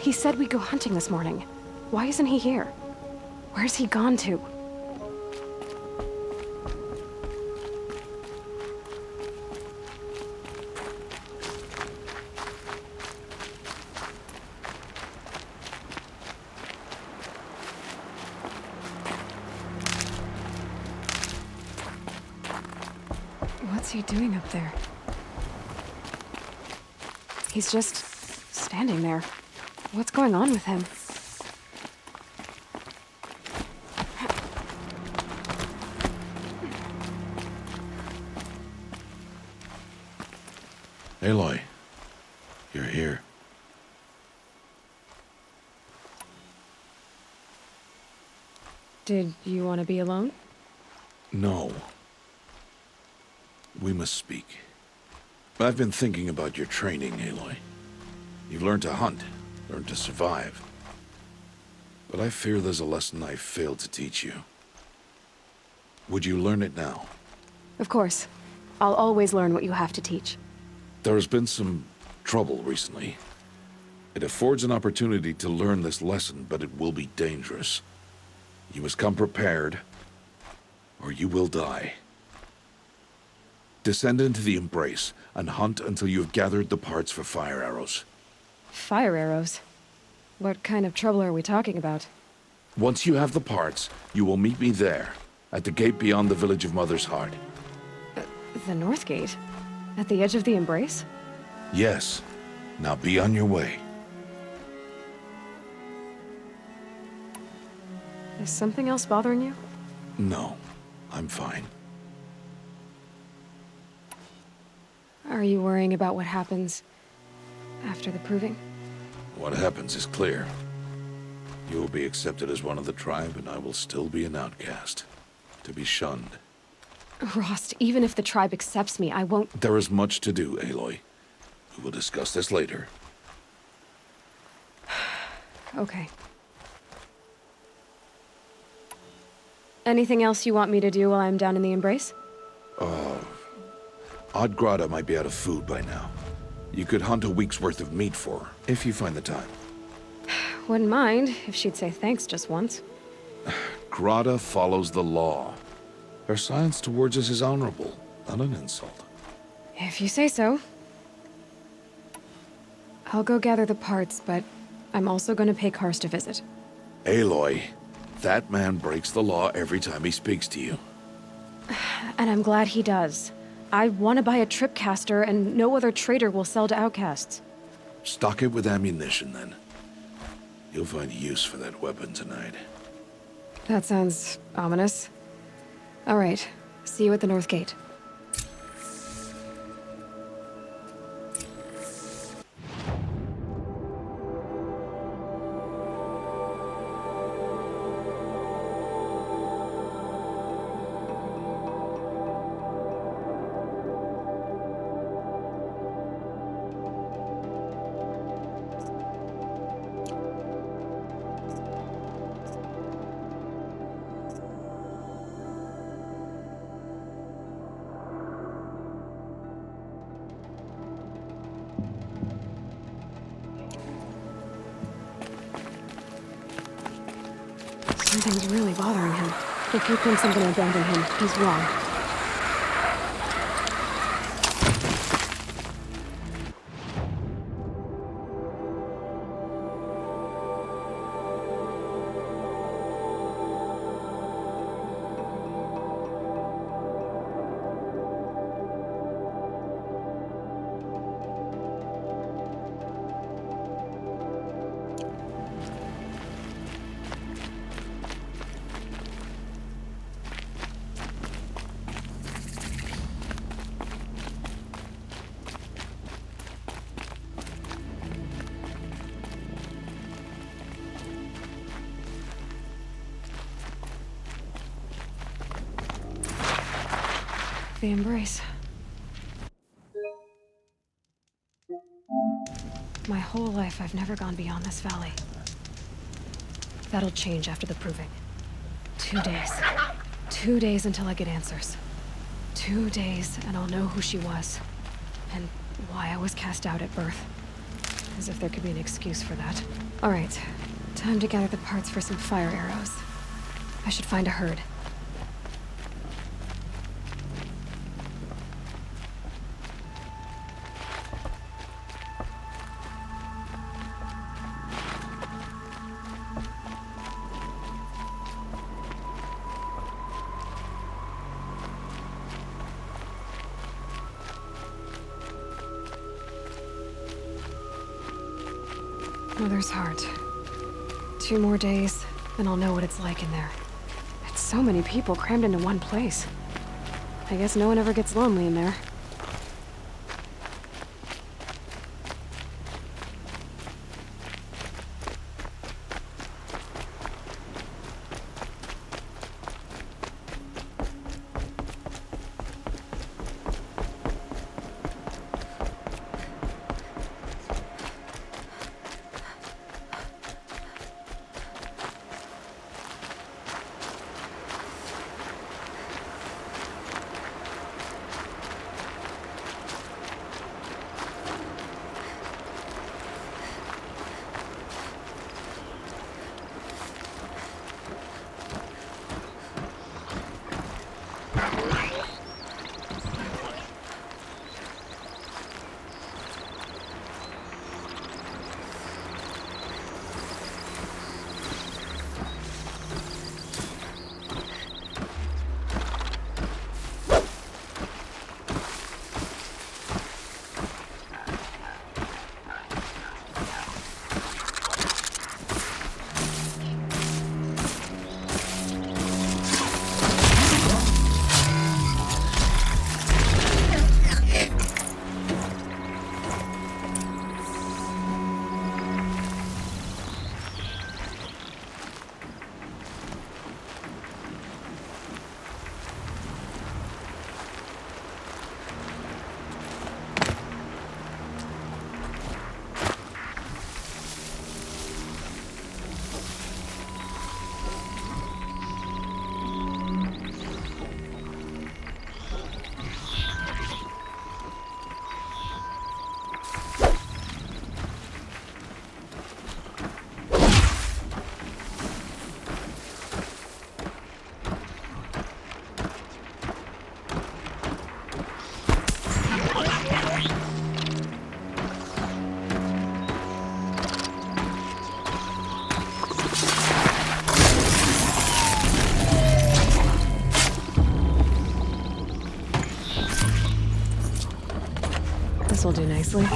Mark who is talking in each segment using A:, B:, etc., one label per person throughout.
A: He said we'd go hunting this morning. Why isn't he here? Where's he gone to? What's he doing up there? He's just standing there. What's going on with him?
B: Aloy, you're here.
A: Did you want to be alone?
B: No. We must speak. I've been thinking about your training, Aloy. You've learned to hunt, learned to survive. But I fear there's a lesson I failed to teach you. Would you learn it now?
A: Of course. I'll always learn what you have to teach.
B: There has been some trouble recently. It affords an opportunity to learn this lesson, but it will be dangerous. You must come prepared, or you will die. Descend into the Embrace, and hunt until you have gathered the parts for fire arrows.
A: Fire arrows? What kind of trouble are we talking about?
B: Once you have the parts, you will meet me there, at the gate beyond the village of Mother's Heart.
A: The North Gate? At the edge of the Embrace?
B: Yes. Now be on your way.
A: Is something else bothering you?
B: No, I'm fine.
A: Are you worrying about what happens after the proving?
B: What happens is clear. You will be accepted as one of the tribe, and I will still be an outcast. To be shunned.
A: Rost, even if the tribe accepts me, I won't—
B: There is much to do, Aloy. We will discuss this later.
A: Okay. Anything else you want me to do while I'm down in the Embrace?
B: Odgrada might be out of food by now. You could hunt a week's worth of meat for her, if you find the time.
A: Wouldn't mind if she'd say thanks just once.
B: Grada follows the law. Her silence towards us is honorable, not an insult.
A: If you say so. I'll go gather the parts, but I'm also going to pay Karst a visit.
B: Aloy, that man breaks the law every time he speaks to you.
A: And I'm glad he does. I want to buy a tripcaster, and no other trader will sell to outcasts.
B: Stock it with ammunition, then. You'll find use for that weapon tonight.
A: That sounds ominous. All right. See you at the North Gate. Something's really bothering him. If he thinks I'm gonna abandon him, he's wrong. The Embrace. My whole life, I've never gone beyond this valley. That'll change after the proving. 2 days. 2 days until I get answers. 2 days, and I'll know who she was. And why I was cast out at birth. As if there could be an excuse for that. Alright, time to gather the parts for some fire arrows. I should find a herd. Mother's heart. 2 more days, then I'll know what it's like in there. It's so many people crammed into one place. I guess no one ever gets lonely in there. This'll do nicely.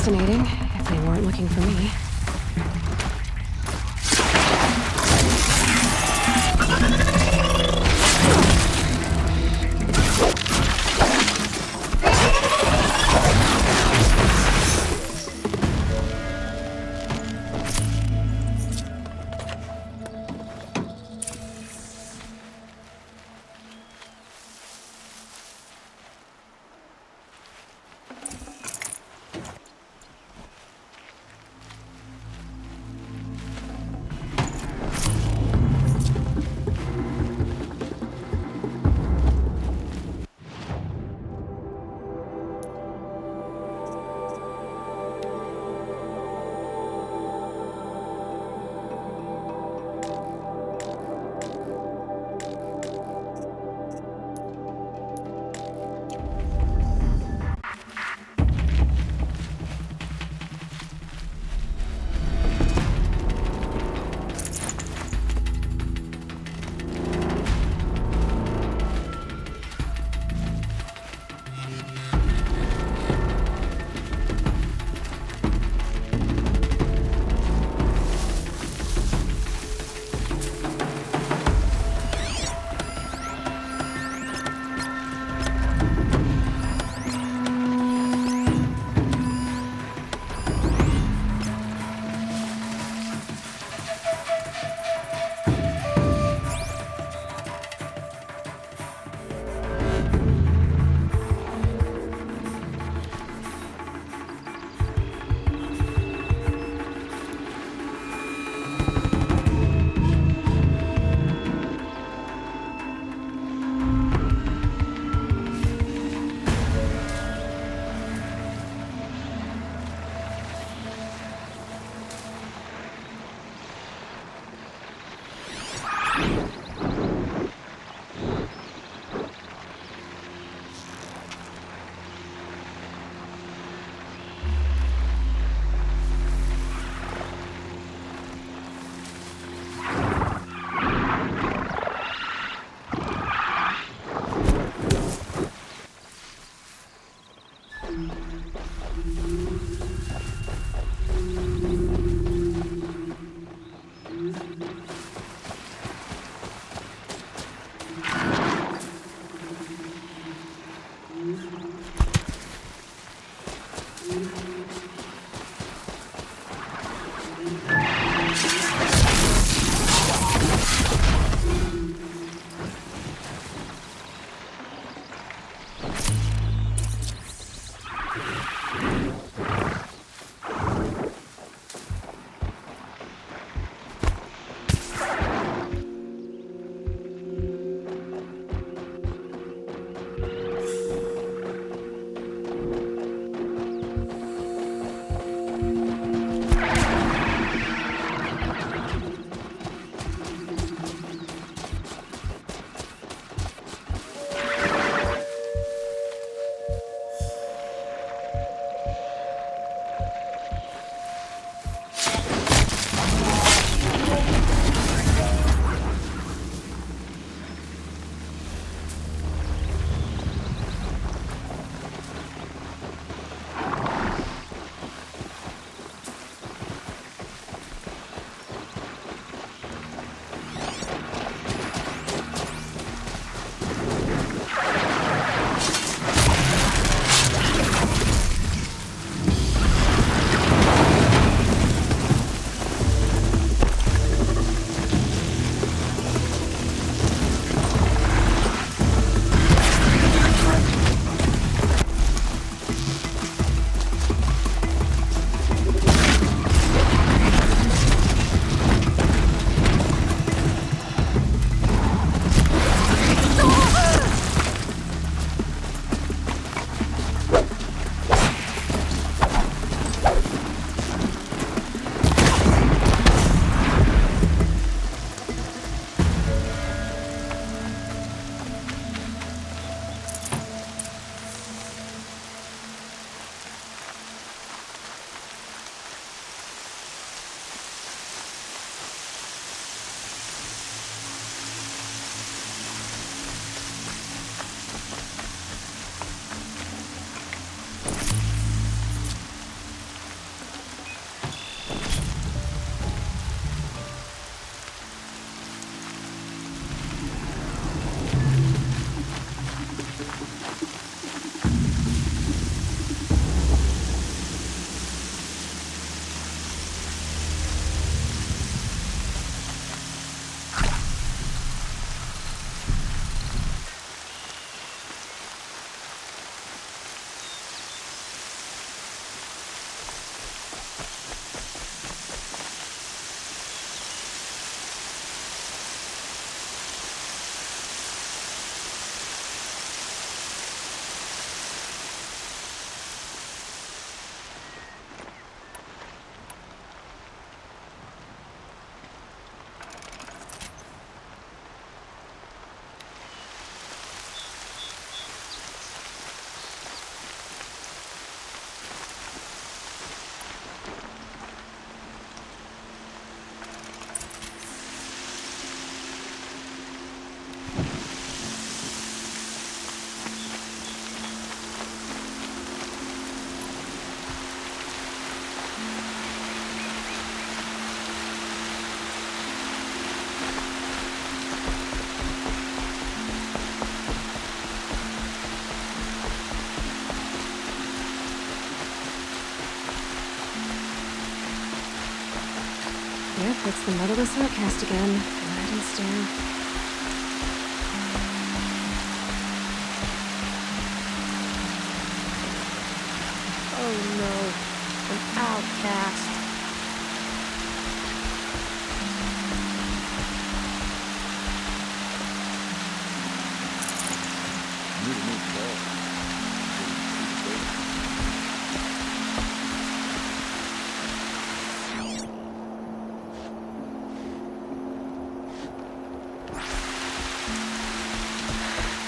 A: fascinating, if they weren't looking for me. it's the motherless outcast again. Red and stare.
C: Oh no, an outcast.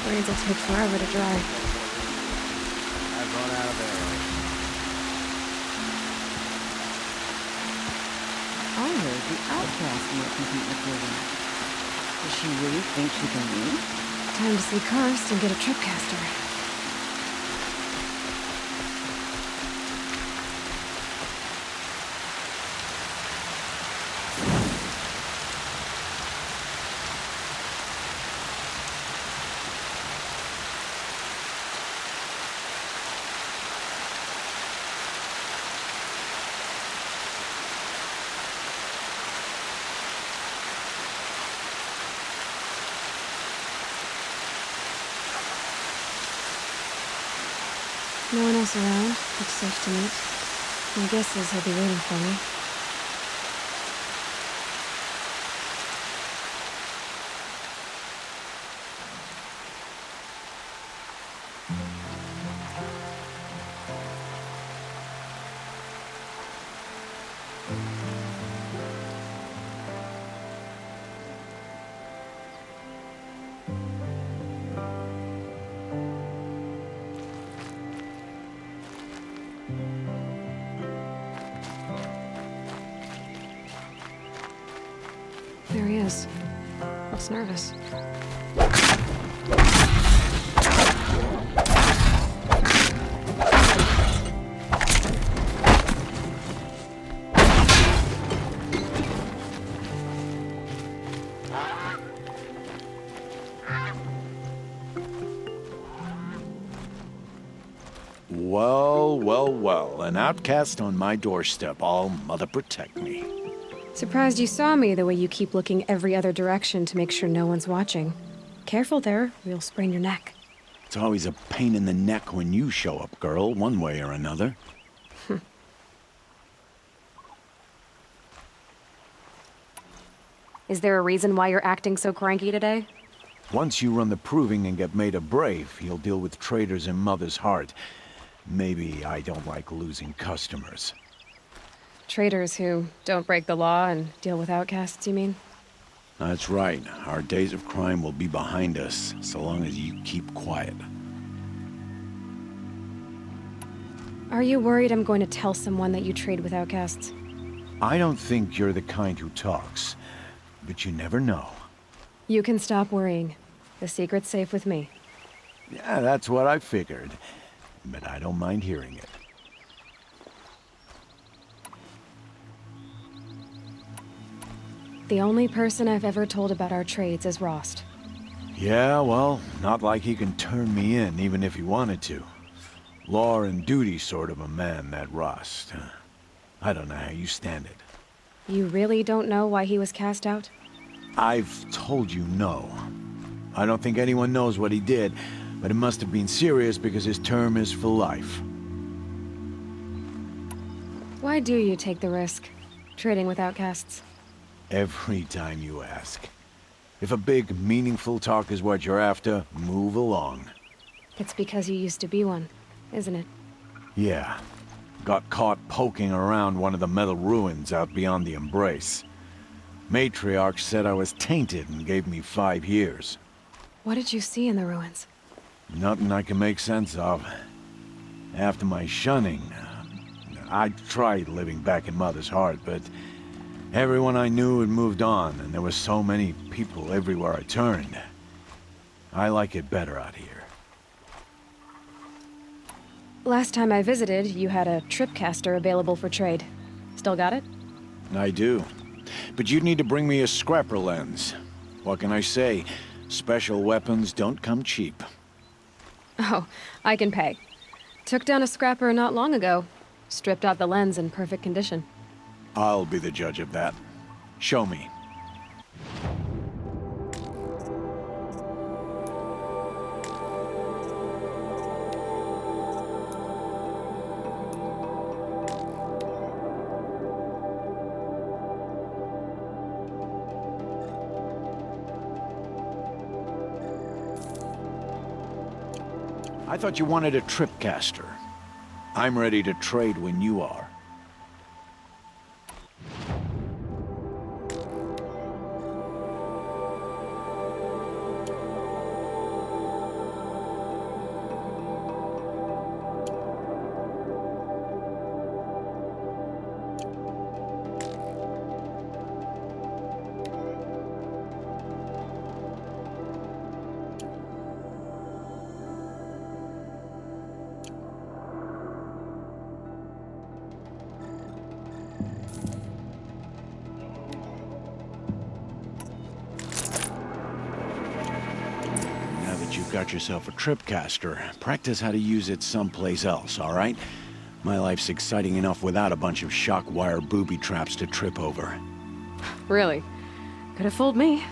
A: Brains will take forever to dry.
D: I've run out of arrows.
C: I heard the outcast might compete with Vivian. Does she really think she can win?
A: Time to see Karst and get a tripcaster. No one else around. Looks safe to meet. My guess is he'll be waiting for me. There he is. Looks nervous.
D: Well, well, well. An outcast on my doorstep. All mother protect me.
A: Surprised you saw me the way you keep looking every other direction to make sure no one's watching. Careful there, or you'll sprain your neck.
D: It's always a pain in the neck when you show up, girl, one way or another.
A: Is there a reason why you're acting so cranky today?
D: Once you run the proving and get made a brave, you'll deal with traitors in Mother's Heart. Maybe I don't like losing customers.
A: Traitors who don't break the law and deal with outcasts, you mean?
D: That's right. Our days of crime will be behind us, so long as you keep quiet.
A: Are you worried I'm going to tell someone that you trade with outcasts?
D: I don't think you're the kind who talks, but you never know.
A: You can stop worrying. The secret's safe with me.
D: Yeah, that's what I figured, but I don't mind hearing it.
A: The only person I've ever told about our trades is Rost.
D: Yeah, well, not like he can turn me in, even if he wanted to. Law and duty sort of a man, that Rost. I don't know how you stand it.
A: You really don't know why he was cast out?
D: I've told you no. I don't think anyone knows what he did, but it must have been serious because his term is for life.
A: Why do you take the risk, trading with outcasts?
D: Every time you ask. If a big, meaningful talk is what you're after, move along.
A: It's because you used to be one, isn't it?
D: Yeah. Got caught poking around one of the metal ruins out beyond the Embrace. Matriarch said I was tainted and gave me 5 years.
A: What did you see in the ruins?
D: Nothing I can make sense of. After my shunning, I tried living back in Mother's Heart, but everyone I knew had moved on, and there were so many people everywhere I turned. I like it better out here.
A: Last time I visited, you had a tripcaster available for trade. Still got it?
D: I do. But you'd need to bring me a scrapper lens. What can I say? Special weapons don't come cheap.
A: Oh, I can pay. Took down a scrapper not long ago. Stripped out the lens in perfect condition.
D: I'll be the judge of that. Show me. I thought you wanted a tripcaster. I'm ready to trade when you are. You've got yourself a tripcaster. Practice how to use it someplace else, all right? My life's exciting enough without a bunch of shock wire booby traps to trip over.
A: Really? Could have fooled me.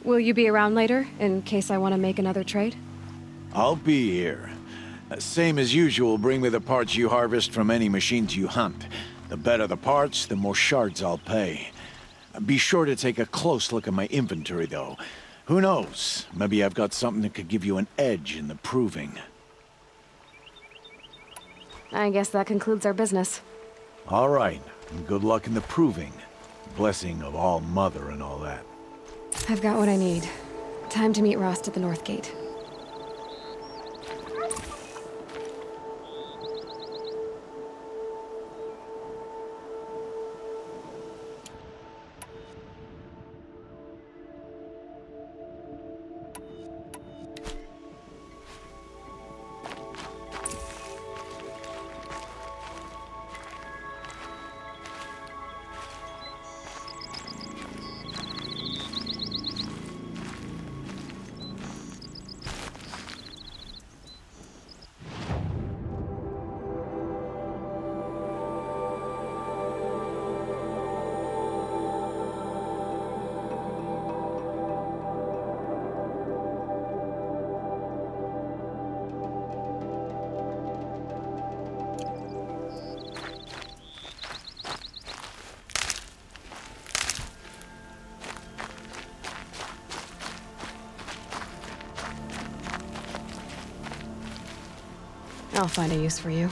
A: Will you be around later, in case I want to make another trade?
D: I'll be here. Same as usual, bring me the parts you harvest from any machines you hunt. The better the parts, the more shards I'll pay. Be sure to take a close look at my inventory, though. Who knows? Maybe I've got something that could give you an edge in the proving.
A: I guess that concludes our business.
D: All right, and good luck in the proving. Blessing of All Mother and all that.
A: I've got what I need. Time to meet Rost at the North Gate. I'll find a use for you.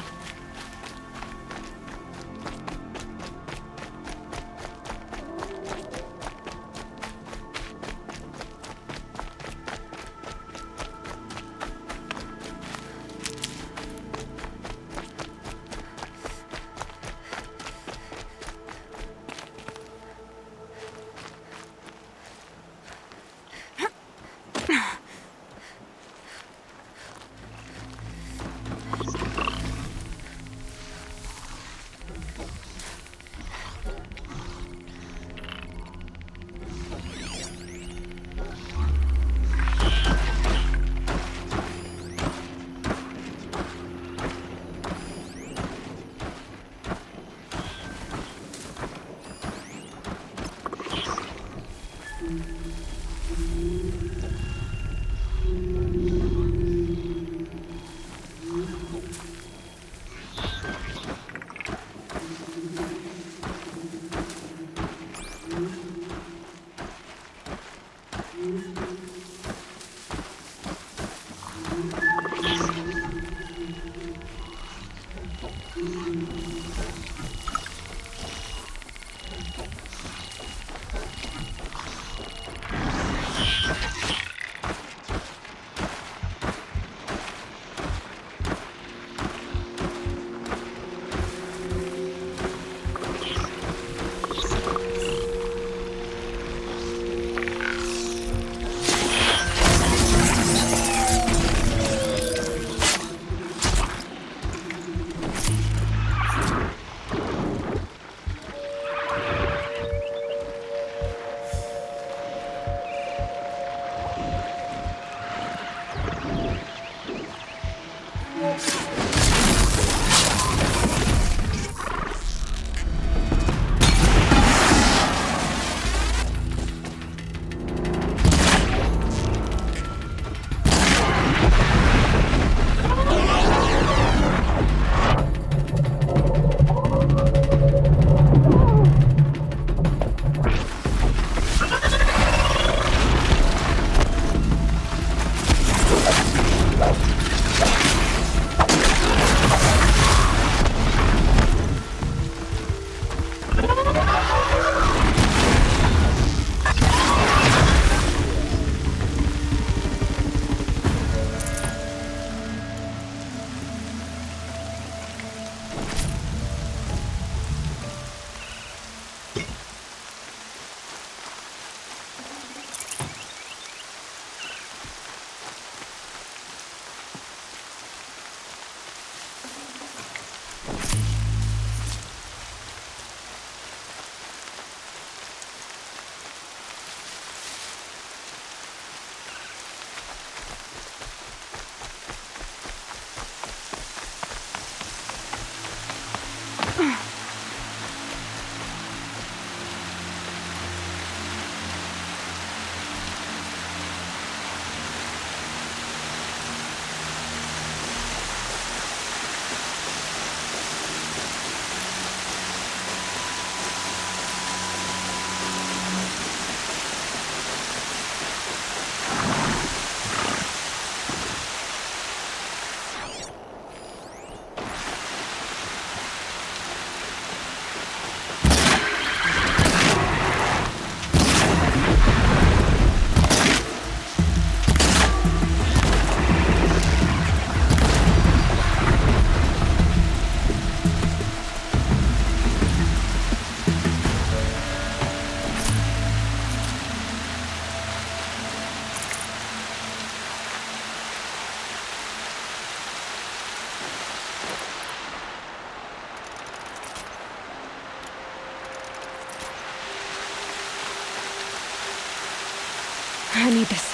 A: I need this.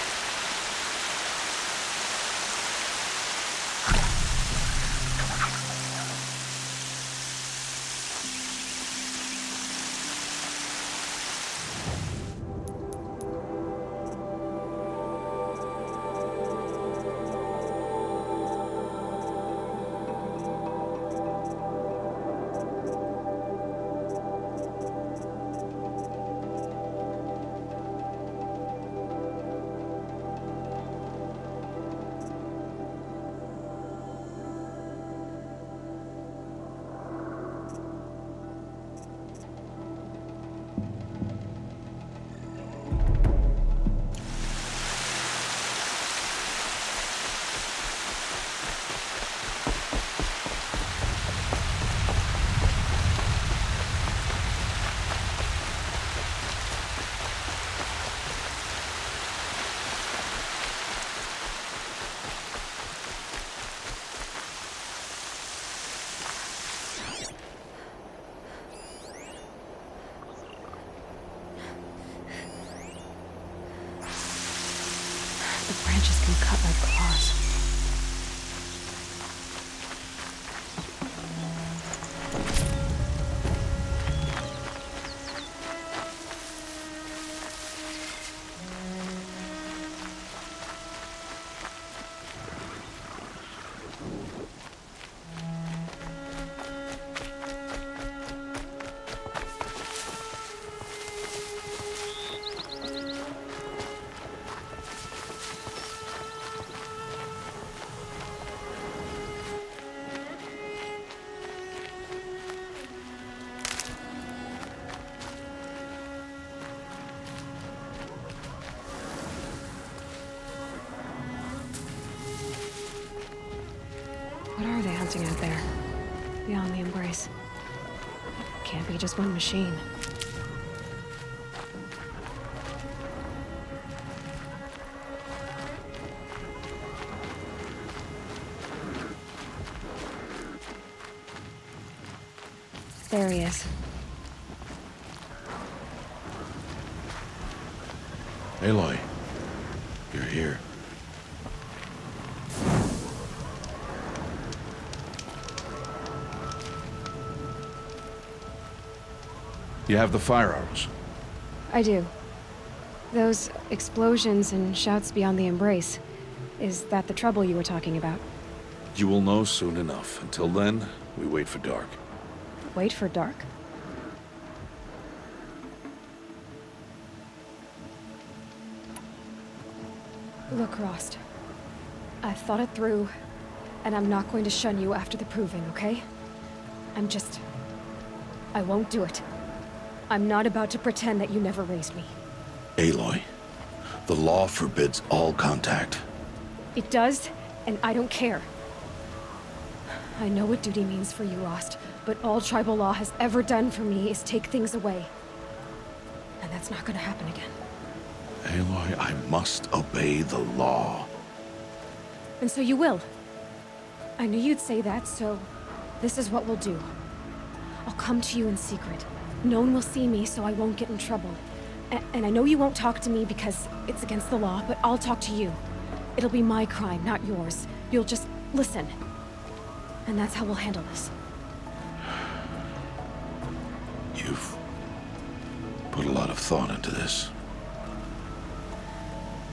A: The branches can cut like claws. What are they hunting out there? Beyond the Embrace. Can't be just one machine. There he is.
B: Aloy, you're here. You have the fire arrows.
A: I do. Those explosions and shouts beyond the Embrace. Is that the trouble you were talking about?
B: You will know soon enough. Until then, we wait for dark.
A: Wait for dark? Look, Rost. I've thought it through, and I'm not going to shun you after the proving, okay? I won't do it. I'm not about to pretend that you never raised me.
B: Aloy, the law forbids all contact.
A: It does, and I don't care. I know what duty means for you, Rost, but all tribal law has ever done for me is take things away. And that's not gonna happen again.
B: Aloy, I must obey the law.
A: And so you will. I knew you'd say that, so this is what we'll do. I'll come to you in secret. No one will see me, so I won't get in trouble. And I know you won't talk to me because it's against the law, but I'll talk to you. It'll be my crime, not yours. You'll just listen. And that's how we'll handle this.
B: You've put a lot of thought into this.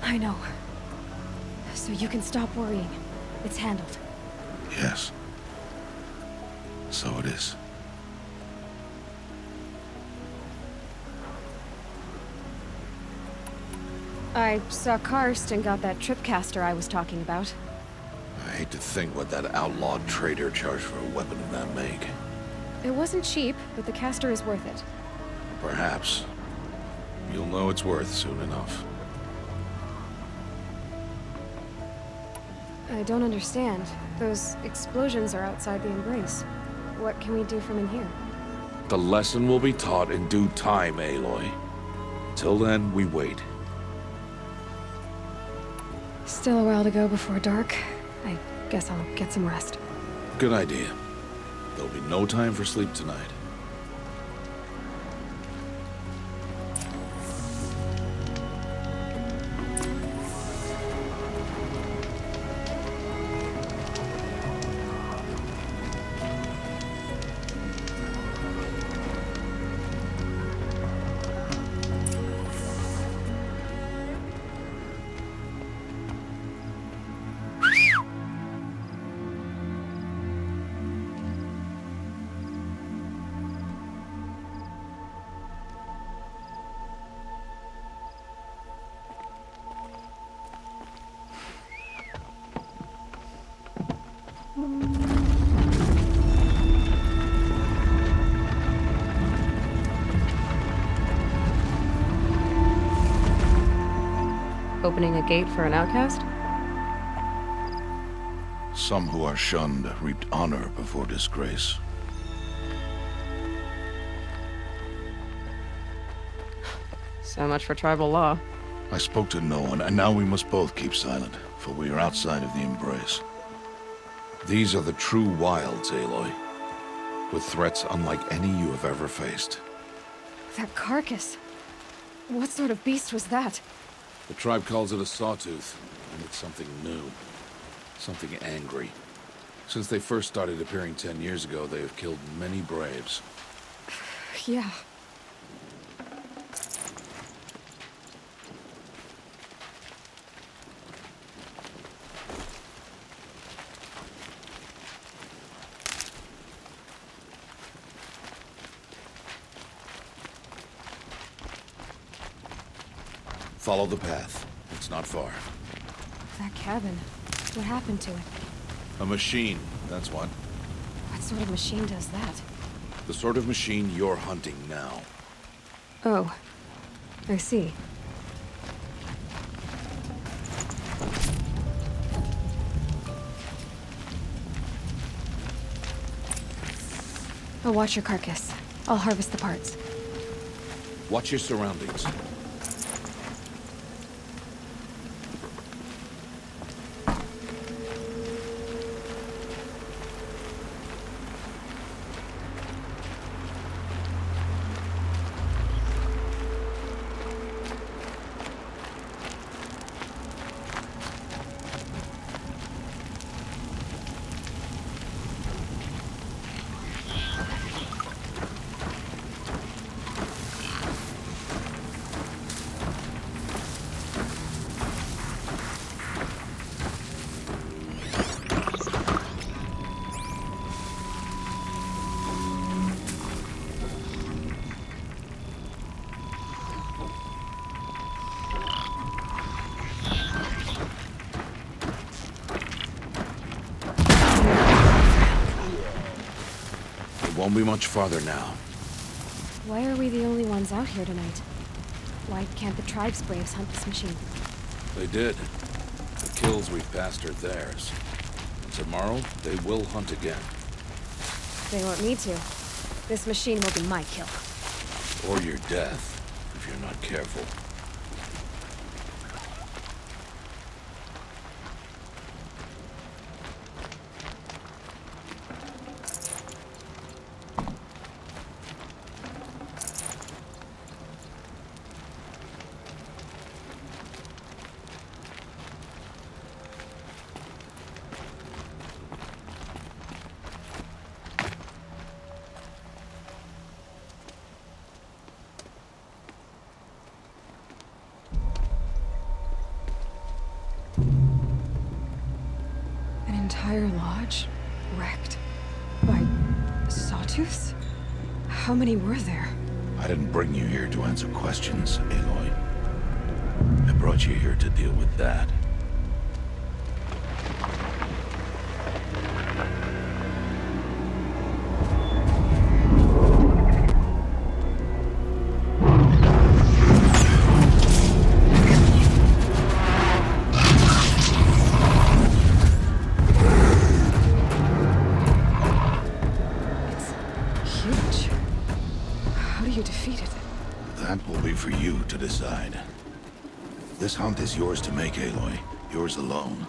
A: I know. So you can stop worrying. It's handled.
B: Yes. So it is.
A: I saw Karst and got that tripcaster I was talking about.
B: I hate to think what that outlawed trader charged for a weapon of that make.
A: It wasn't cheap, but the caster is worth it.
B: Perhaps. You'll know it's worth soon enough.
A: I don't understand. Those explosions are outside the Embrace. What can we do from in here?
B: The lesson will be taught in due time, Aloy. Till then, we wait.
A: Still a while to go before dark. I guess I'll get some rest.
B: Good idea. There'll be no time for sleep tonight.
E: Opening a gate for an outcast?
B: Some who are shunned reaped honor before disgrace.
E: So much for tribal law.
B: I spoke to no one, and now we must both keep silent, for we are outside of the embrace. These are the true wilds, Aloy, with threats unlike any you have ever faced.
A: That carcass. What sort of beast was that?
B: The tribe calls it a sawtooth, and it's something new. Something angry. Since they first started appearing 10 years ago, they have killed many braves.
A: Yeah.
B: Follow the path. It's not far.
A: That cabin. What happened to it?
B: A machine, that's what.
A: What sort of machine does that?
B: The sort of machine you're hunting now.
A: Oh. I see. I'll watch your carcass. I'll harvest the parts.
B: Watch your surroundings. Won't be much farther now.
A: Why are we the only ones out here tonight? Why can't the tribe's braves hunt this machine?
B: They did. The kills we've passed are theirs. And tomorrow, they will hunt again.
A: They want me to. This machine will be my kill.
B: Or your death, if you're not careful.
A: An entire lodge? Wrecked? By sawtooths? How many were there?
B: I didn't bring you here to answer questions, Aloy. I brought you here to deal with that.
A: Huge. How do you defeat it?
B: That will be for you to decide. This hunt is yours to make, Aloy. Yours alone.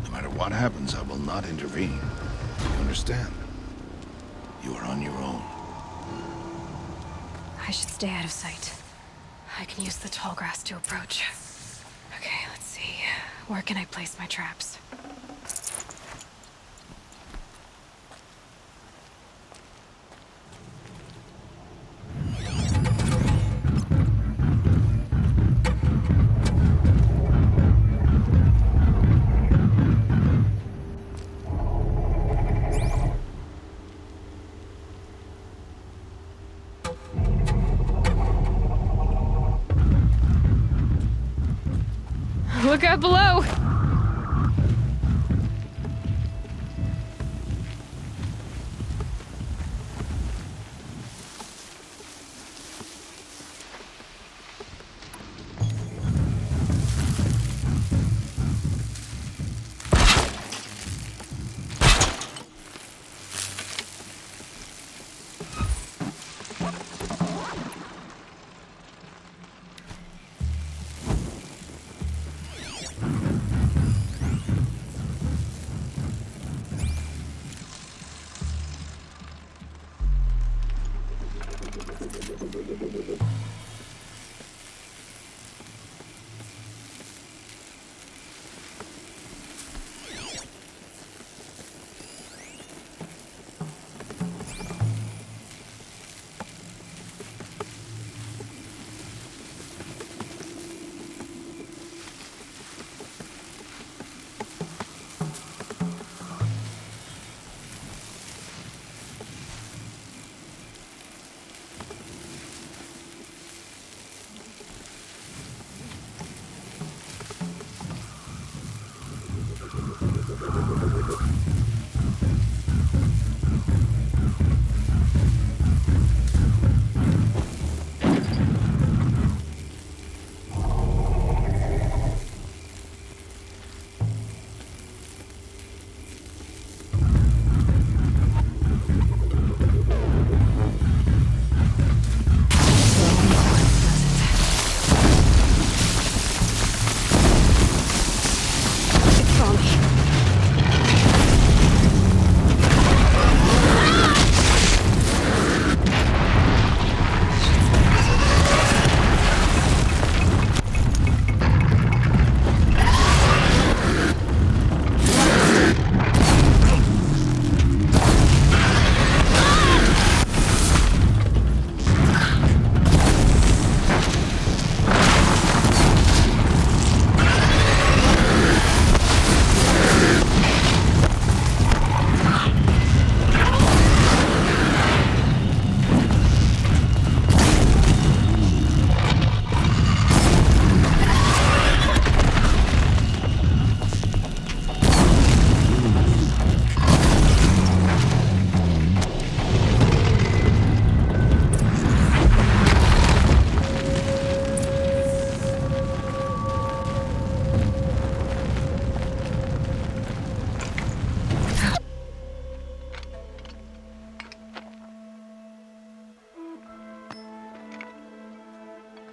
B: No matter what happens, I will not intervene. You understand? You are on your own.
A: I should stay out of sight. I can use the tall grass to approach. Okay, let's see. Where can I place my traps? Look out below!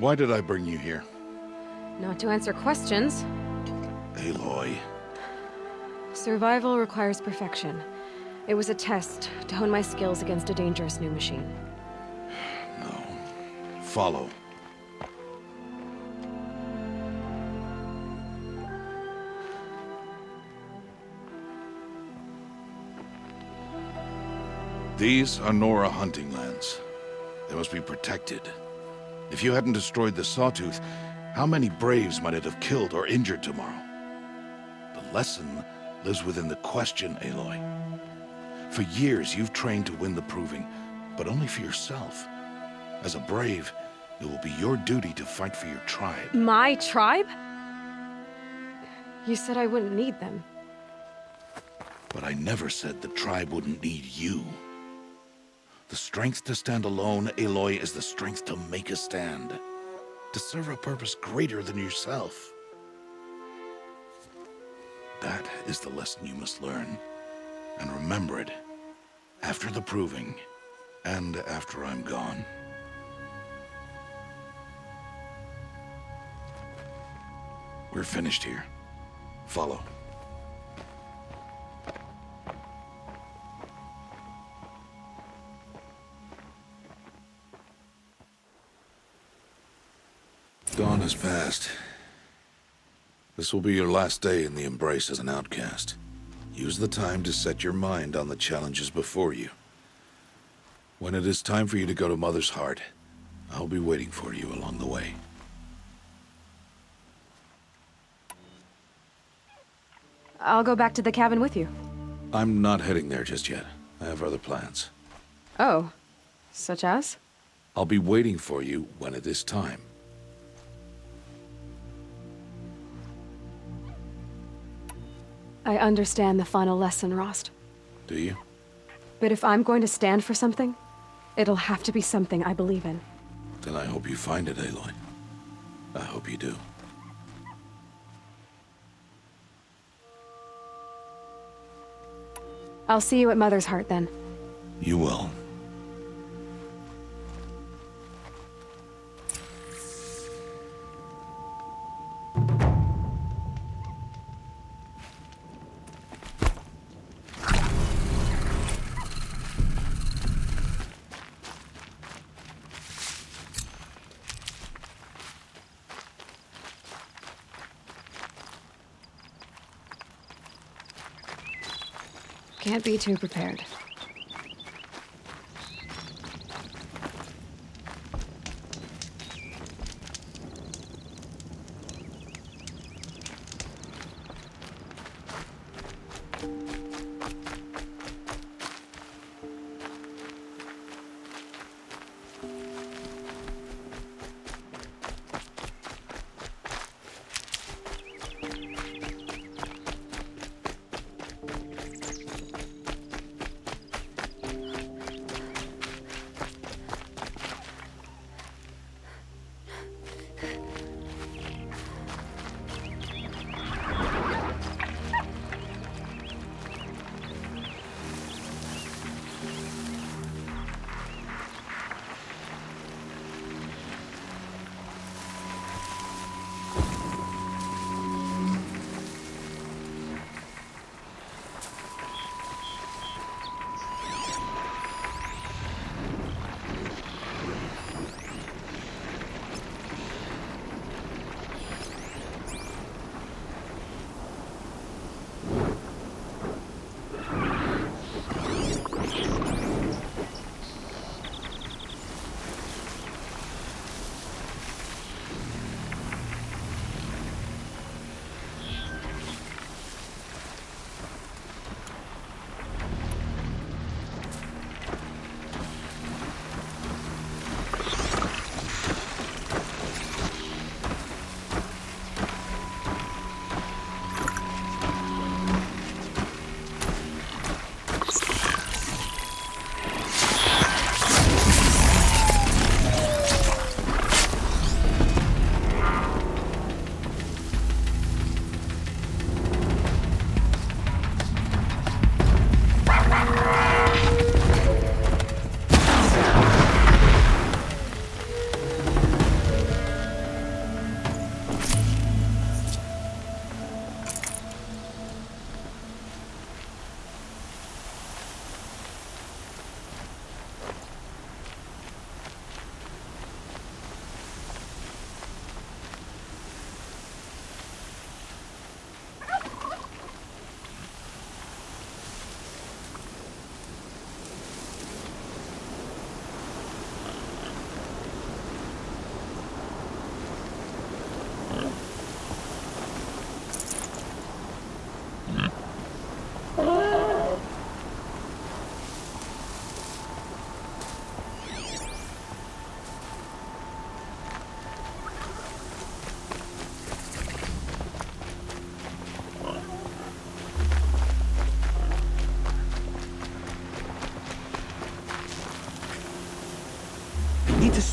B: Why did I bring you here?
A: Not to answer questions.
B: Aloy.
A: Survival requires perfection. It was a test to hone my skills against a dangerous new machine.
B: No. Follow. These are Nora hunting lands. They must be protected. If you hadn't destroyed the Sawtooth, how many Braves might it have killed or injured tomorrow? The lesson lives within the question, Aloy. For years, you've trained to win the Proving, but only for yourself. As a Brave, it will be your duty to fight for your tribe.
A: My tribe? You said I wouldn't need them.
B: But I never said the tribe wouldn't need you. The strength to stand alone, Aloy, is the strength to make a stand. To serve a purpose greater than yourself. That is the lesson you must learn. And remember it. After the Proving, and after I'm gone. We're finished here. Follow. Dawn has passed. This will be your last day in the Embrace as an outcast. Use the time to set your mind on the challenges before you. When it is time for you to go to Mother's Heart, I'll be waiting for you along the way.
A: I'll go back to the cabin with you.
B: I'm not heading there just yet. I have other plans.
A: Oh. Such as?
B: I'll be waiting for you when it is time.
A: I understand the final lesson, Rost.
B: Do you?
A: But if I'm going to stand for something, it'll have to be something I believe in.
B: Then I hope you find it, Aloy. I hope you do.
A: I'll see you at Mother's Heart then.
B: You will.
A: Can't be too prepared.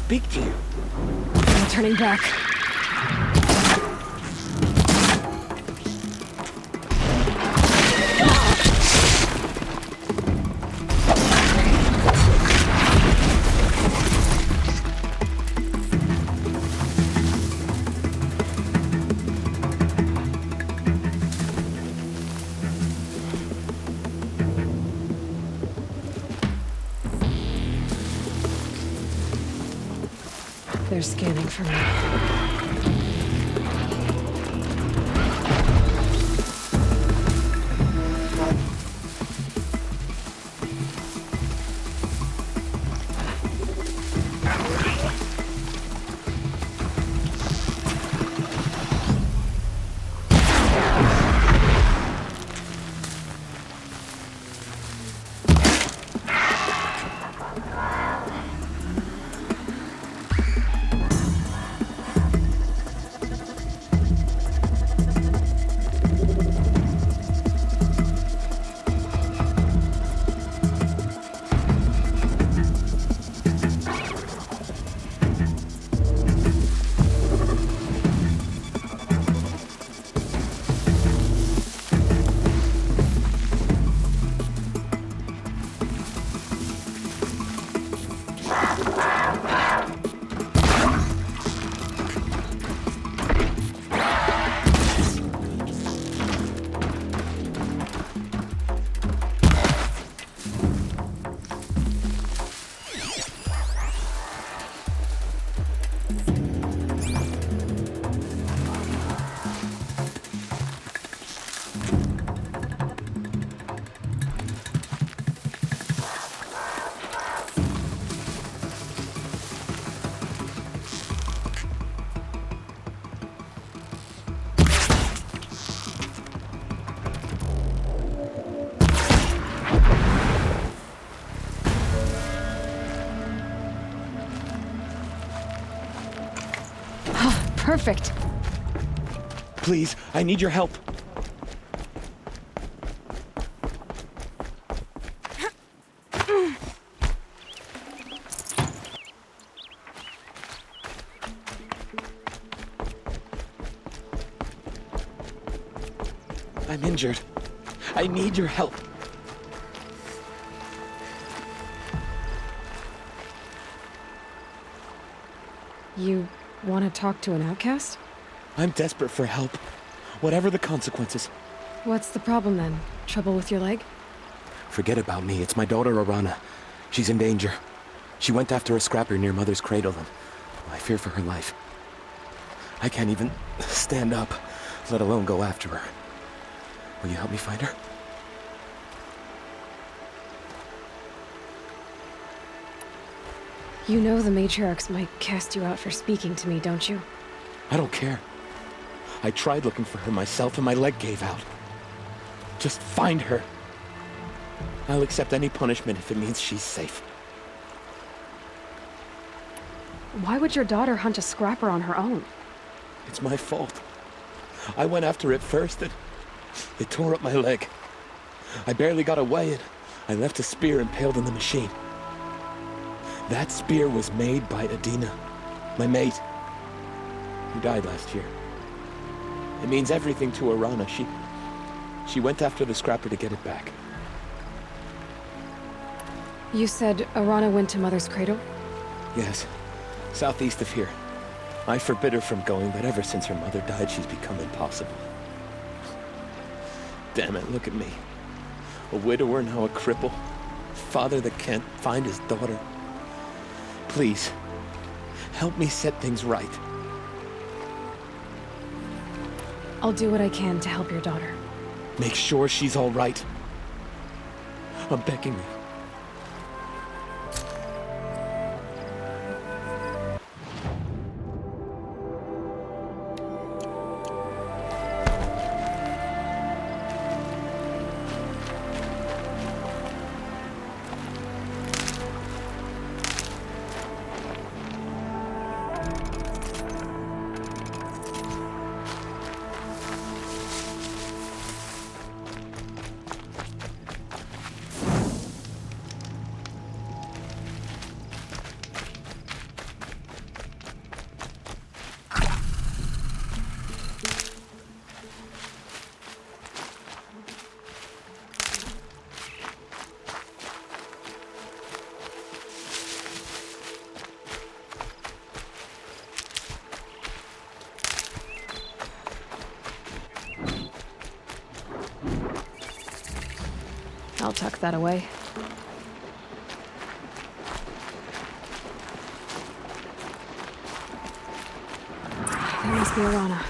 F: speak to you.
A: I'm not turning back. They're scanning for me. Perfect.
F: Please, I need your help. I'm injured. I need your help.
A: You want to talk to an outcast?
F: I'm desperate for help. Whatever the consequences.
A: What's the problem then? Trouble with your leg?
F: Forget about me. It's my daughter, Arana. She's in danger. She went after a scrapper near Mother's cradle, and I fear for her life. I can't even stand up, let alone go after her. Will you help me find her?
A: You know the matriarchs might cast you out for speaking to me, don't you?
F: I don't care. I tried looking for her myself and my leg gave out. Just find her. I'll accept any punishment if it means she's safe.
A: Why would your daughter hunt a scrapper on her own?
F: It's my fault. I went after it first and it tore up my leg. I barely got away and I left a spear impaled in the machine. That spear was made by Adina, my mate, who died last year. It means everything to Arana. She went after the scrapper to get it back.
A: You said Arana went to Mother's cradle?
F: Yes, southeast of here. I forbid her from going, but ever since her mother died, she's become impossible. Damn it, look at me. A widower, now a cripple. Father that can't find his daughter. Please, help me set things right.
A: I'll do what I can to help your daughter.
F: Make sure she's all right. I'm begging you.
A: I'll tuck that away. That must be Arana.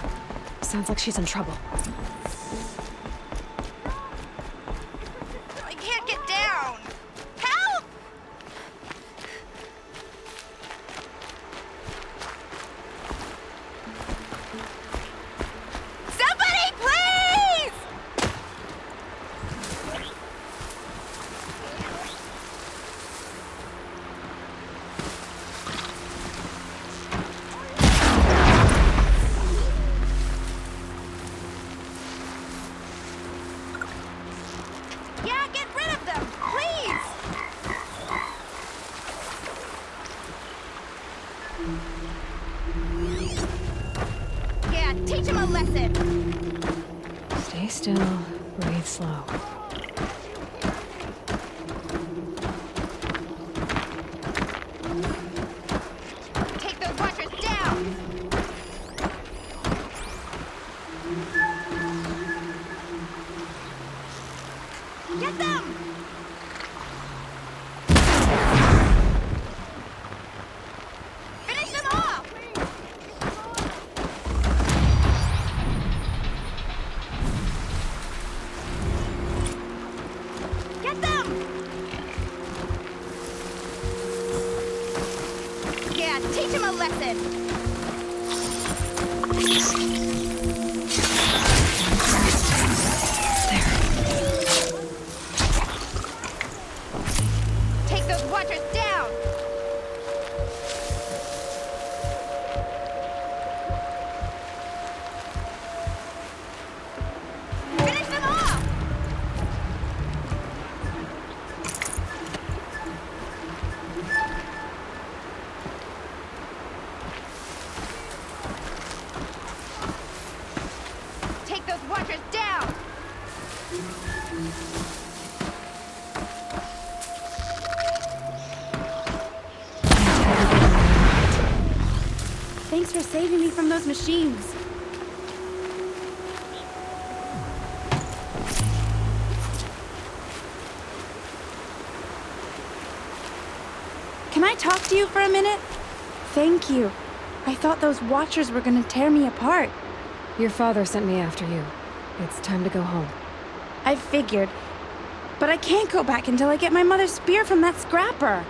A: Sounds like she's in trouble.
G: I can't get down! Help! Somebody, please! Yeah, get rid of them, please! Yeah, teach him a lesson!
A: Stay still, breathe slow.
G: Take those watchers down! Get them! Finish them off! Get them! Yeah, teach him a lesson! Take those watchers down! Finish them off! Take those watchers down!
H: Thanks for saving me from those machines. Can I talk to you for a minute? Thank you. I thought those watchers were gonna tear me apart.
A: Your father sent me after you. It's time to go home.
H: I figured. But I can't go back until I get my mother's spear from that scrapper.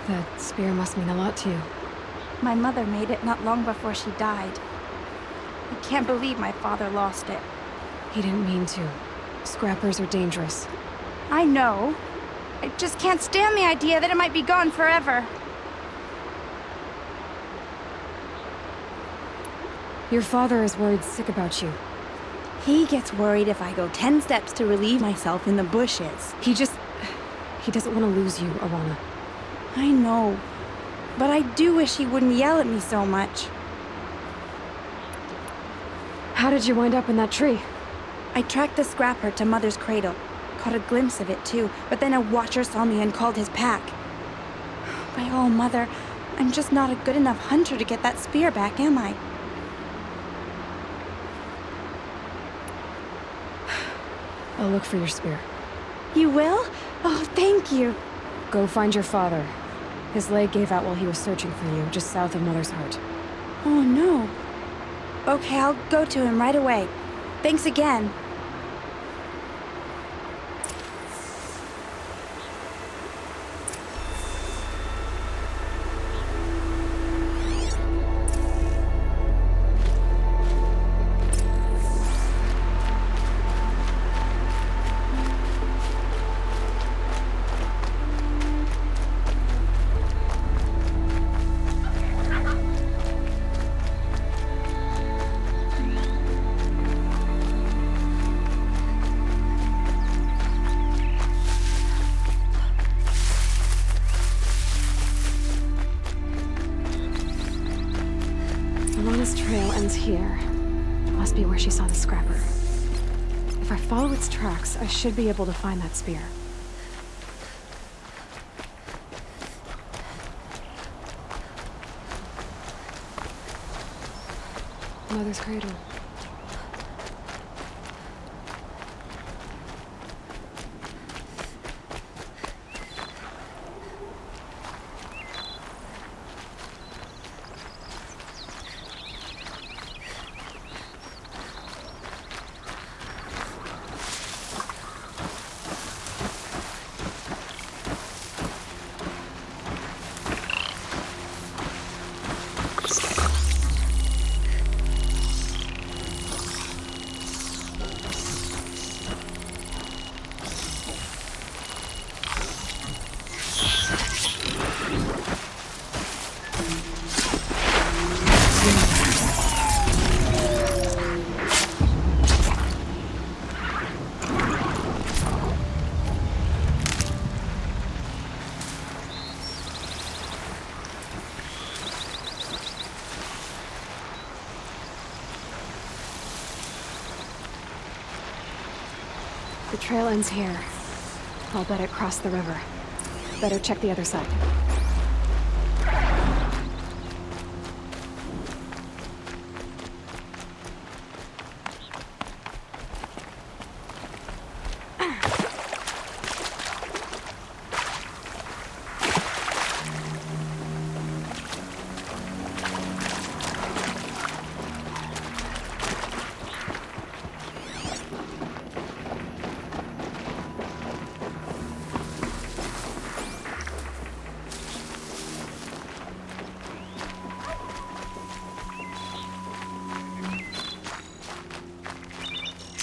A: That spear must mean a lot to you.
H: My mother made it not long before she died. I can't believe my father lost it.
A: He didn't mean to. Scrappers are dangerous.
H: I know. I just can't stand the idea that it might be gone forever.
A: Your father is worried sick about you.
H: He gets worried if I go 10 steps to relieve myself in the bushes.
A: He doesn't want to lose you, Arana.
H: I know. But I do wish he wouldn't yell at me so much.
A: How did you wind up in that tree?
H: I tracked the scrapper to Mother's cradle. Caught a glimpse of it too, but then a watcher saw me and called his pack. By all, Mother, I'm just not a good enough hunter to get that spear back, am I?
A: I'll look for your spear.
H: You will? Oh, thank you.
A: Go find your father. His leg gave out while he was searching for you, just south of Mother's Heart.
H: Oh, no. Okay, I'll go to him right away. Thanks again.
A: Alana's trail ends here. Must be where she saw the scrapper. If I follow its tracks, I should be able to find that spear. Mother's cradle. The trail ends here. I'll bet it crossed the river. Better check the other side.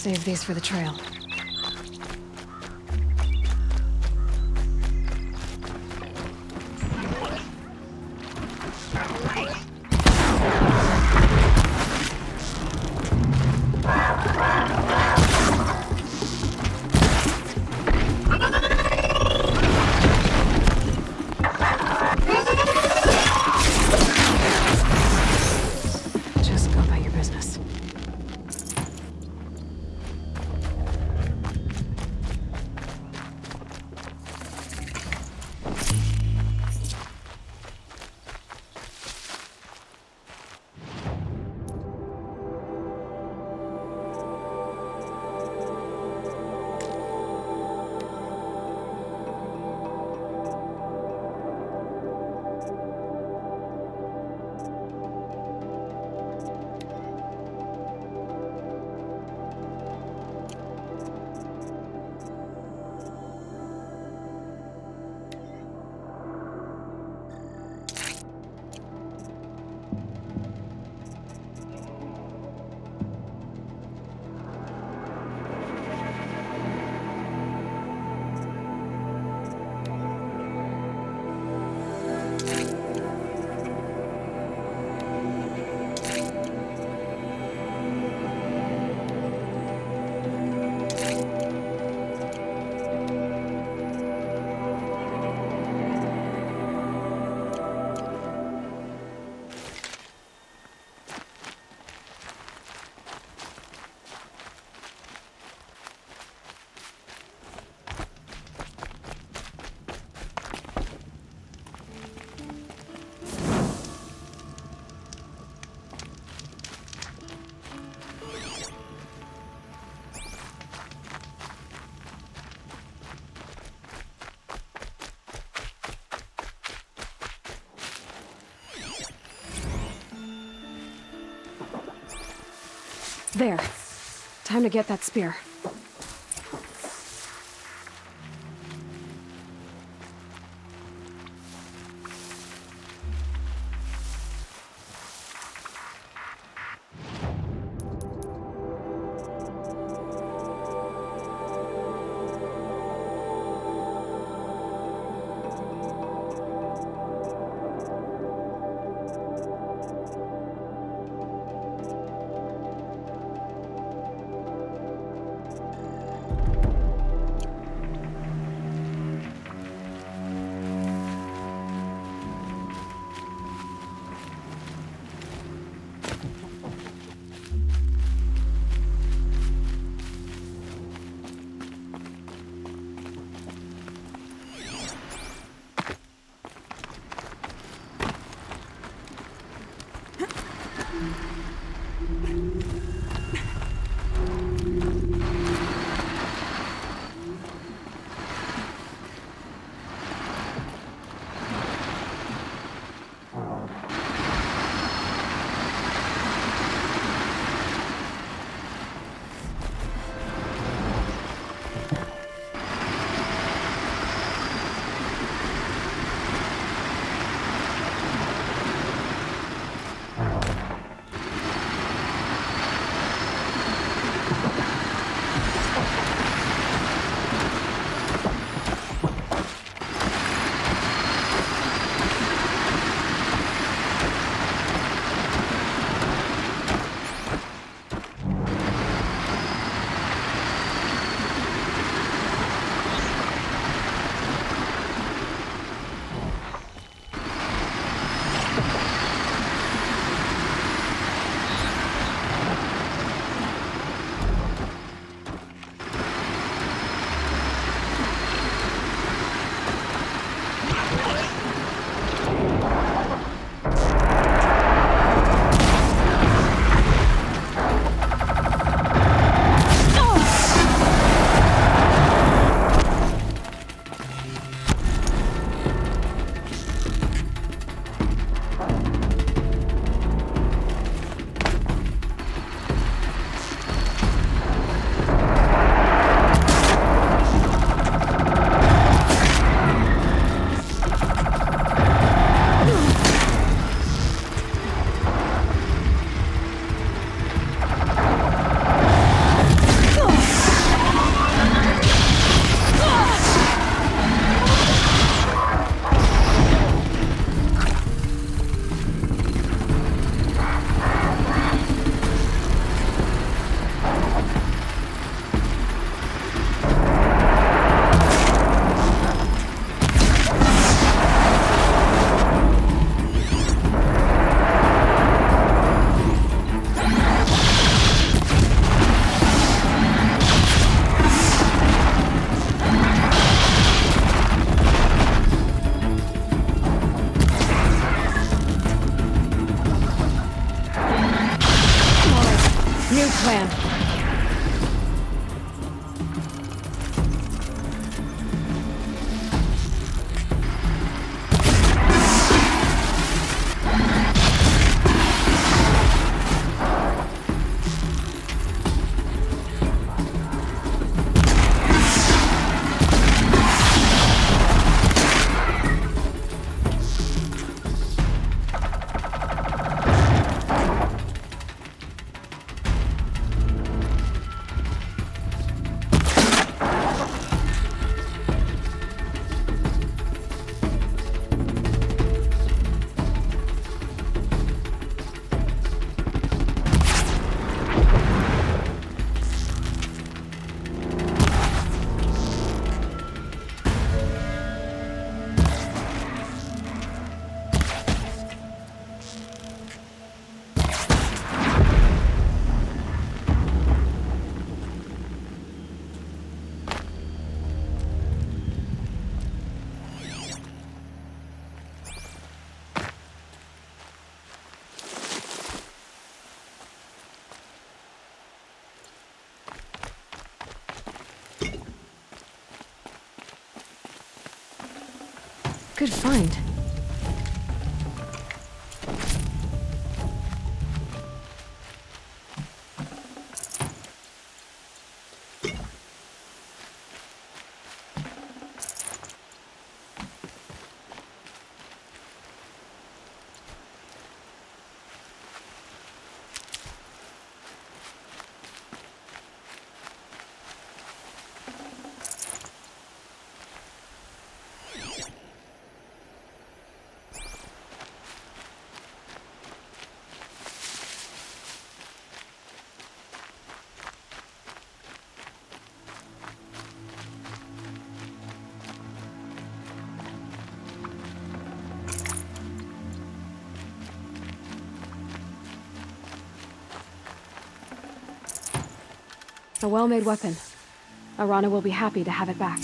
A: Save these for the trail. Just go about your business. There. Time to get that spear. plan. Good find. A well-made weapon. Arana will be happy to have it back.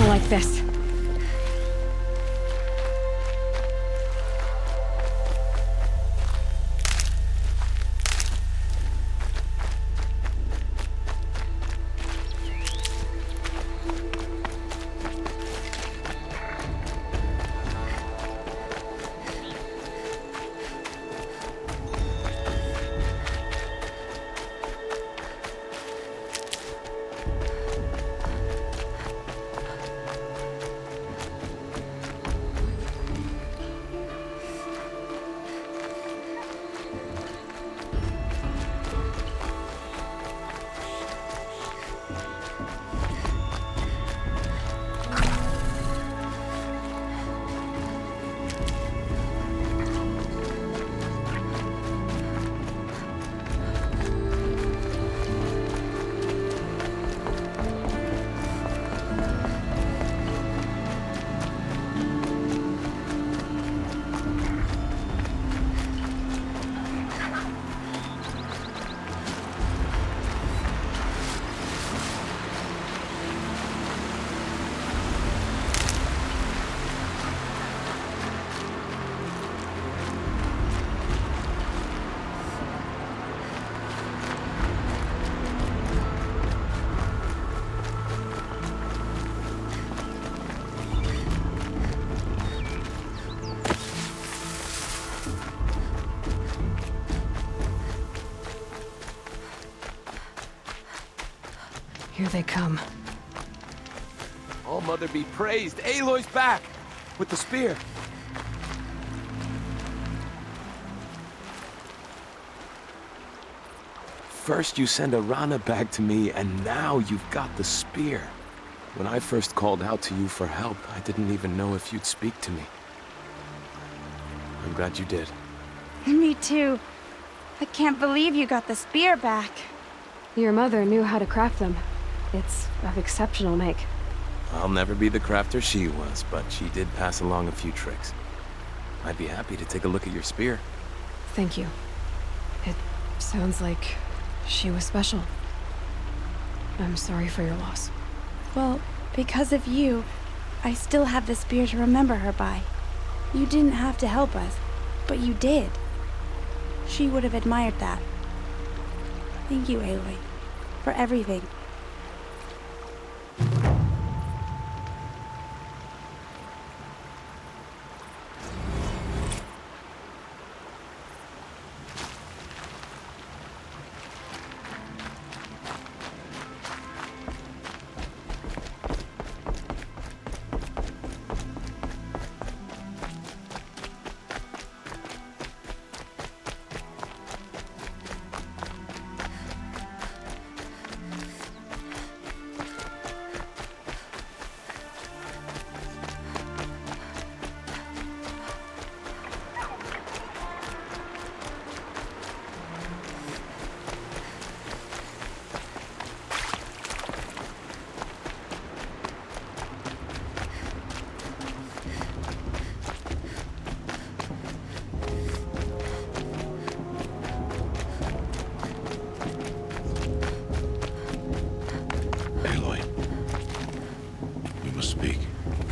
A: Like this.
E: Here they come.
F: All Mother be praised. Aloy's back with the spear. First you send Arana back to me, and now you've got the spear. When I first called out to you for help, I didn't even know if you'd speak to me. I'm glad you did.
H: Me too. I can't believe you got the spear back.
E: Your mother knew how to craft them. It's of exceptional make.
F: I'll never be the crafter she was, but she did pass along a few tricks. I'd be happy to take a look at your spear.
E: Thank you. It sounds like she was special. I'm sorry for your loss.
H: Well, because of you, I still have the spear to remember her by. You didn't have to help us, but you did. She would have admired that. Thank you, Aloy, for everything.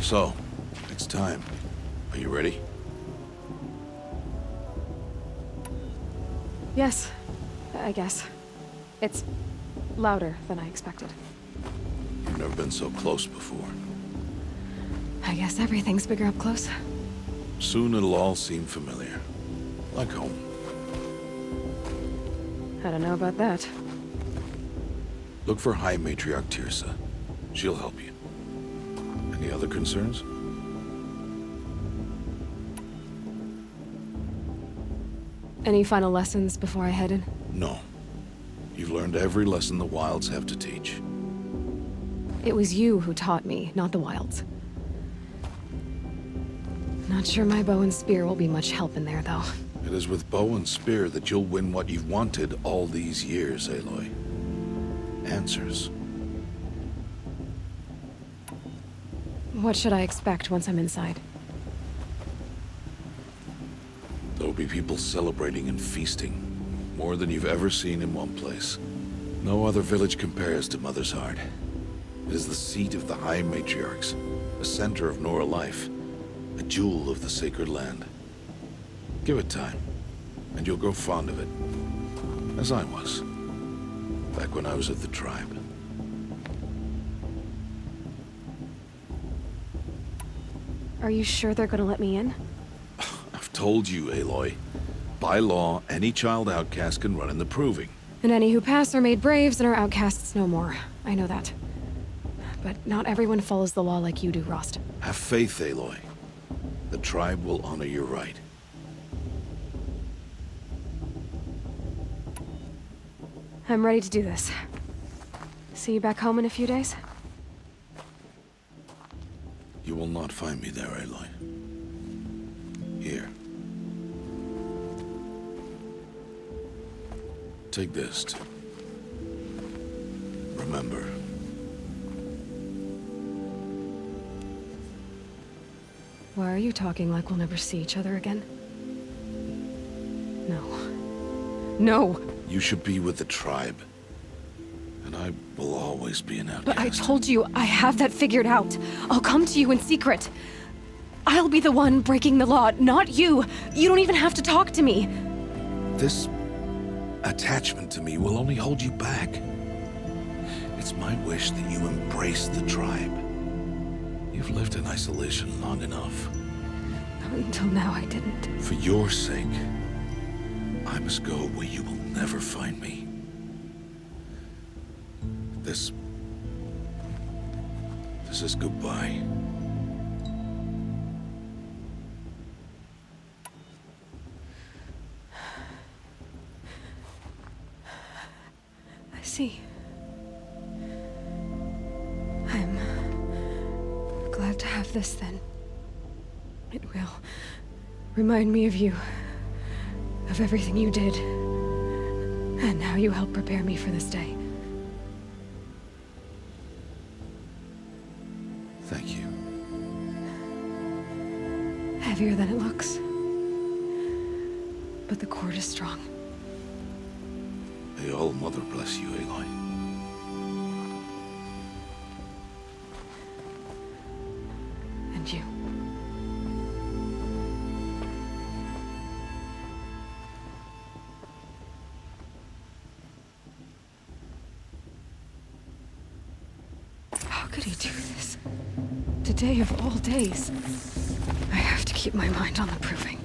B: So, it's time. Are you ready?
E: Yes, I guess. It's louder than I expected.
B: You've never been so close before.
E: I guess everything's bigger up close.
B: Soon it'll all seem familiar. Like home.
E: I don't know about that.
B: Look for High Matriarch Tirsa. She'll help you. Any other concerns?
E: Any final lessons before I head in?
B: No. You've learned every lesson the Wilds have to teach.
E: It was you who taught me, not the Wilds. Not sure my bow and spear will be much help in there, though.
B: It is with bow and spear that you'll win what you've wanted all these years, Aloy. Answers.
E: What should I expect once I'm inside?
B: There'll be people celebrating and feasting. More than you've ever seen in one place. No other village compares to Mother's Heart. It is the seat of the High Matriarchs, a center of Nora life, a jewel of the sacred land. Give it time, and you'll grow fond of it. As I was, back when I was at the tribe.
E: Are you sure they're gonna let me in?
B: I've told you, Aloy. By law, any child outcast can run in the Proving.
E: And any who pass are made braves and are outcasts no more. I know that. But not everyone follows the law like you do, Rost.
B: Have faith, Aloy. The tribe will honor your right.
E: I'm ready to do this. See you back home in a few days?
B: You will not find me there, Aloy. Here. Take this to remember.
E: Why are you talking like we'll never see each other again? No. No!
B: You should be with the tribe. And I will always be an outcast.
E: But I told you, I have that figured out. I'll come to you in secret. I'll be the one breaking the law, not you. You don't even have to talk to me.
B: This attachment to me will only hold you back. It's my wish that you embrace the tribe. You've lived in isolation long enough.
E: Until now, I didn't.
B: For your sake, I must go where you will never find me. This This is goodbye.
E: I see. I'm glad to have this then. It will remind me of you, of everything you did, and how you helped prepare me for this day.
B: Thank you.
E: Heavier than it looks. But the cord is strong.
B: May all Mother bless you, Aloy.
E: And you. How could he do this? Today of all days. I have to keep my mind on the proving.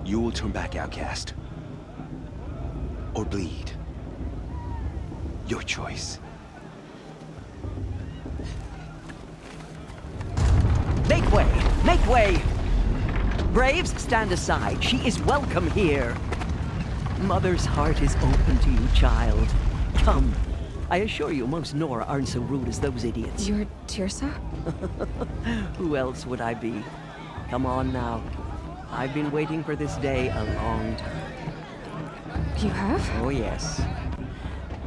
I: You will turn back, outcast. Or bleed. Your choice.
J: Make way! Make way! Braves, stand aside. She is welcome here. Mother's heart is open to you, child. Come. I assure you, most Nora aren't so rude as those idiots.
E: You're Tirsa?
J: Who else would I be? Come on now. I've been waiting for this day a long time.
E: You have?
J: Oh, yes.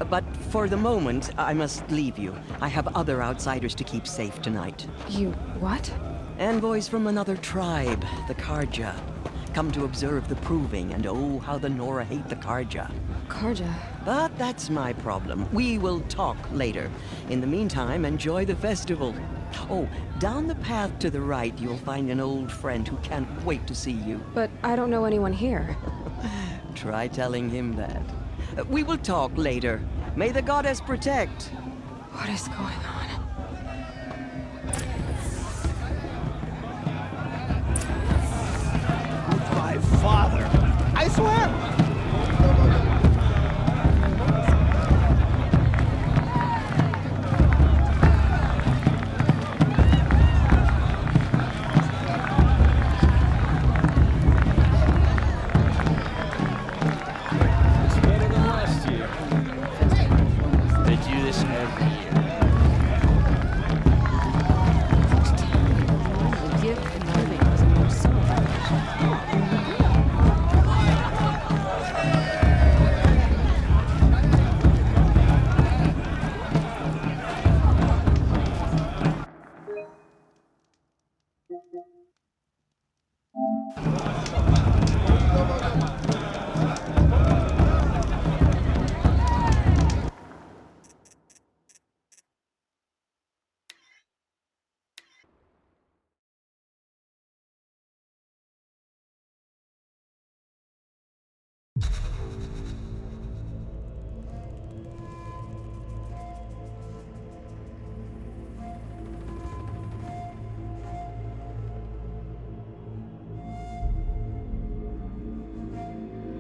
J: But for the moment, I must leave you. I have other outsiders to keep safe tonight.
E: You what?
J: Envoys from another tribe, the Karja. Come to observe the proving, and oh, how the Nora hate the Karja.
E: Karja.
J: But that's my problem. We will talk later. In the meantime, enjoy the festival. Oh, down the path to the right, you'll find an old friend who can't wait to see you.
E: But I don't know anyone here.
J: Try telling him that. We will talk later. May the goddess protect.
E: What is going on?
I: My father! I swear!